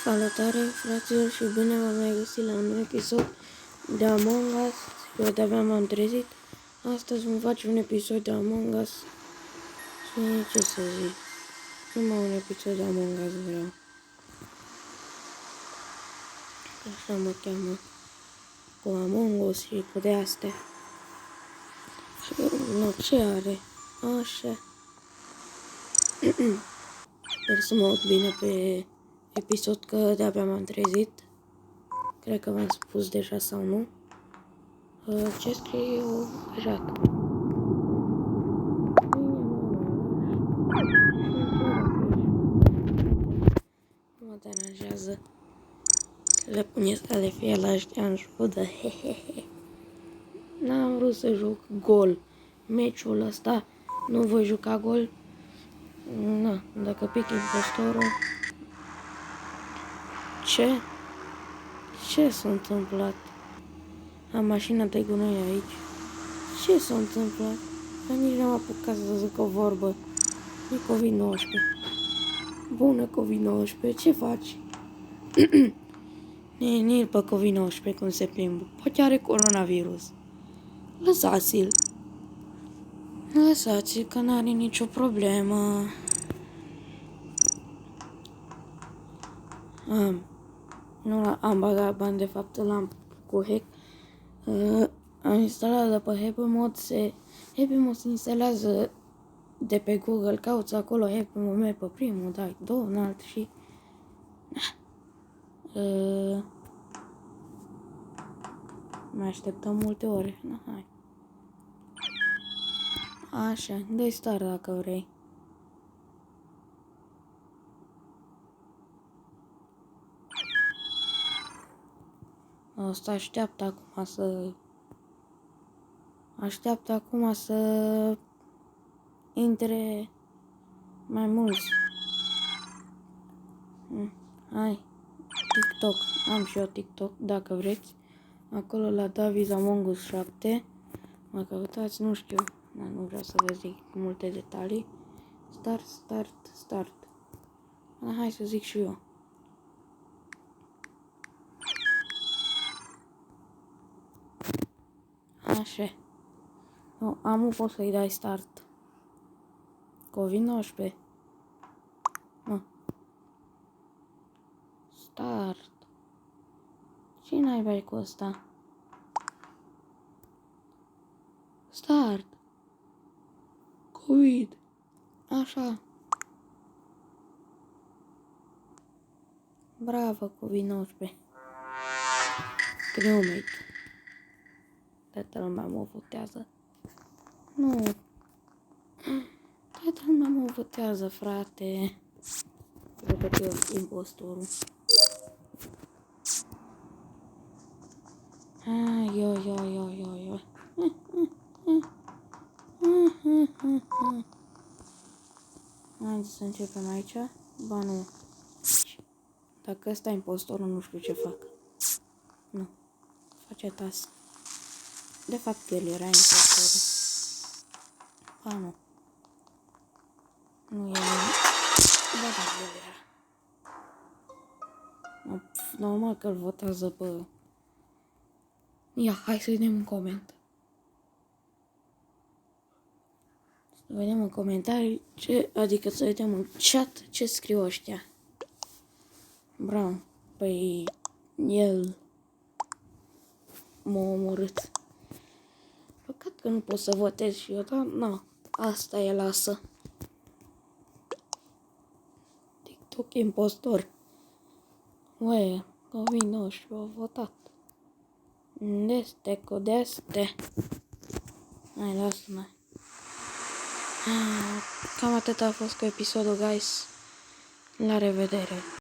Salutare, fraților, și bine v-am mai găsit la un nou episod de Among Us. Eu de-abia m-am trezit. Astăzi vom face un episod de Among Us. Și ce să zic, numai un episod de Among Us vreau. Așa mă cheamă, cu Among Us și cu de-astea. Și nu, ce are? Așa. Sper să mă aud bine pe episod, că de-abia m-am trezit. Cred că v-am spus deja sau nu. Ce scriu? Exact. Nu mă deranjează să le puneți ca de fie la ăștia în judă. N-am vrut să joc gol. Meciul ăsta nu voi juca gol. Na, dacă pic impostorul. Ce s-a întâmplat? Am mașina de gunoi aici. Ce s-a întâmplat? Că nici n-am apucat să zic o vorbă. E COVID-19. Bună COVID-19, ce faci? Nu-i pe COVID-19 cum se plimbă. Poate are coronavirus. Lăsați-l. Lăsați-l că n-are nicio problemă. Nu am băgat bani, de fapt l-am cu hack. Am instalat de pe Happy Mod. Happy Mod se instalează de pe Google, cauți acolo Happy Mod pe primul, dai Donald și mai așteptăm multe ore. Hai. Așa, dă-i start dacă vrei. Asta așteaptă acum să intre mai mulți. Hai, TikTok, am și eu TikTok, dacă vreți. Acolo la David Among Us 7. Mă căutați, nu știu, nu vreau să vă zic multe detalii. Start. Hai să zic și eu. Așa. Nu, poți să-i dai start. COVID-19. Start. Ce n-ai cu ăsta? Start. COVID. Așa. Bravo, COVID-19. Crewmate. Toată lumea mă votează. Nu. Toată lumea mă votează, frate. Cred că eu impostorul. Yo. Haideți să începem aici. Ba nu. Dacă ăsta e impostorul, nu știu ce fac. Nu. Face tas. De fapt, el era impostorul. Ba nu. Nu, el era. Ba da, el era. Normal că îl votează pe... Ia, hai să vedem în coment. Să vedem în comentarii adică să vedem în chat ce scriu ăștia. Bravo. Păi el m-a omorât. Păcat că nu pot să votez și eu, dar nu. Asta e, lasă. TikTok impostor. Ué, COVID-19 a votat. Deste. Hai, lasă-mă. Cam atât a fost cu episodul, guys. La revedere.